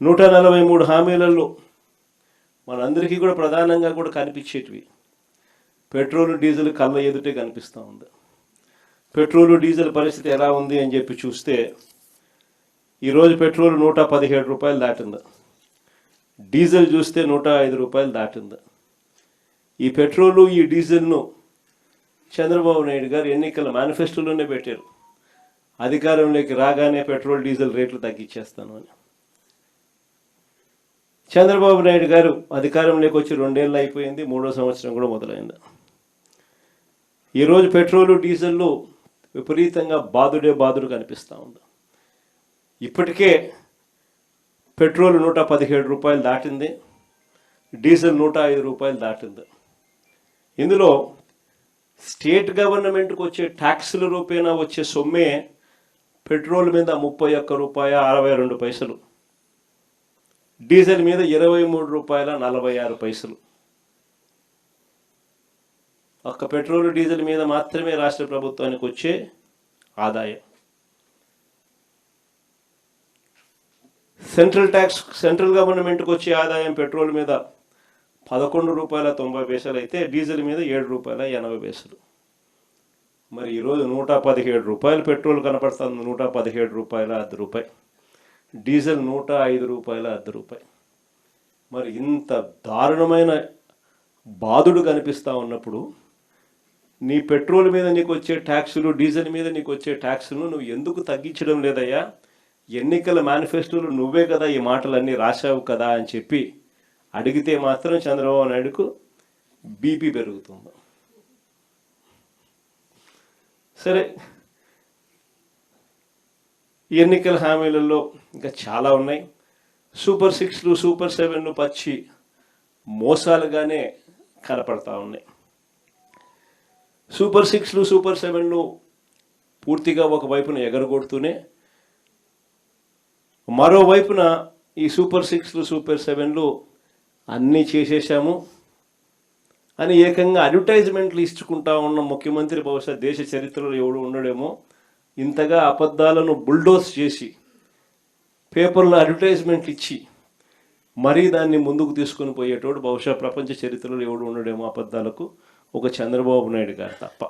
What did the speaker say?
143 హామీలలో మనందరికీ కూడా ప్రధానంగా కూడా కనిపించేటివి పెట్రోల్ డీజిల్ కళ్ళ ఎదుటే కనిపిస్తూ ఉంది. పెట్రోల్ డీజిల్ పరిస్థితి ఎలా ఉంది అని చెప్పి చూస్తే ఈరోజు పెట్రోల్ 117 రూపాయలు దాటింది, డీజిల్ చూస్తే 105 రూపాయలు దాటింది. ఈ పెట్రోలు ఈ డీజిల్ను చంద్రబాబు నాయుడు గారు ఎన్నికల మేనిఫెస్టోలోనే పెట్టారు, అధికారంలోకి రాగానే పెట్రోల్ డీజిల్ రేట్లు తగ్గించేస్తాను అని. చంద్రబాబు నాయుడు గారు అధికారంలోకి వచ్చి 2 ఏళ్ళు అయిపోయింది, 3వ సంవత్సరం కూడా మొదలైంది. ఈరోజు పెట్రోలు డీజిల్లు విపరీతంగా బాదుడు కనిపిస్తూ ఉంది. ఇప్పటికే పెట్రోల్ 117 రూపాయలు దాటింది, డీజిల్ 105 రూపాయలు దాటింది. ఇందులో స్టేట్ గవర్నమెంట్కి వచ్చే ట్యాక్సుల రూపేణా వచ్చే సొమ్మే పెట్రోల్ మీద 31 రూపాయ 62 పైసలు, డీజిల్ మీద 23 రూపాయల 46 పైసలు. ఒక్క పెట్రోల్ డీజిల్ మీద మాత్రమే రాష్ట్ర ప్రభుత్వానికి వచ్చే ఆదాయం. సెంట్రల్ గవర్నమెంట్కి వచ్చే ఆదాయం పెట్రోల్ మీద 11 రూపాయల 90 పైసలు అయితే డీజిల్ మీద 7 రూపాయల 80 పైసలు. మరి ఈరోజు 117 రూపాయలు పెట్రోల్ కనపడుతుంది, 117 రూపాయల 10 రూపాయలు, డీజిల్ 105 రూపాయల 10 రూపాయలు. మరి ఇంత దారుణమైన బాధుడు కనిపిస్తూ ఉన్నప్పుడు నీ పెట్రోల్ మీద నీకు వచ్చే ట్యాక్సులు, డీజిల్ మీద నీకు వచ్చే ట్యాక్సులు నువ్వు ఎందుకు తగ్గించడం లేదయ్యా? ఎన్నికల మేనిఫెస్టోలు నువ్వే కదా ఈ మాటలన్నీ రాశావు కదా అని చెప్పి అడిగితే మాత్రం చంద్రబాబు నాయుడుకు బీపీ పెరుగుతుంది. సరే, ఎన్నికల హామీలలో ఇంకా చాలా ఉన్నాయి. సూపర్ 6లు సూపర్ 7లు పచ్చి మోసాలుగానే కనపడతా ఉన్నాయి. సూపర్ 6లు సూపర్ 7లు పూర్తిగా ఒకవైపున ఎగరగొడుతూనే మరోవైపున ఈ సూపర్ 6లు సూపర్ 7లు అన్నీ చేసేసాము అని ఏకంగా అడ్వర్టైజ్మెంట్లు ఇచ్చుకుంటా ఉన్న ముఖ్యమంత్రి బహుశా దేశ చరిత్రలో ఎవడు ఉండడేమో. ఇంతగా అబద్ధాలను బుల్డోస్ చేసి పేపర్లో అడ్వర్టైజ్మెంట్లు ఇచ్చి మరీ దాన్ని ముందుకు తీసుకొని పోయేటోడు బహుశా ప్రపంచ చరిత్రలో ఎవడు ఉండడేమో అబద్ధాలకు, ఒక చంద్రబాబు నాయుడు గారు తప్ప.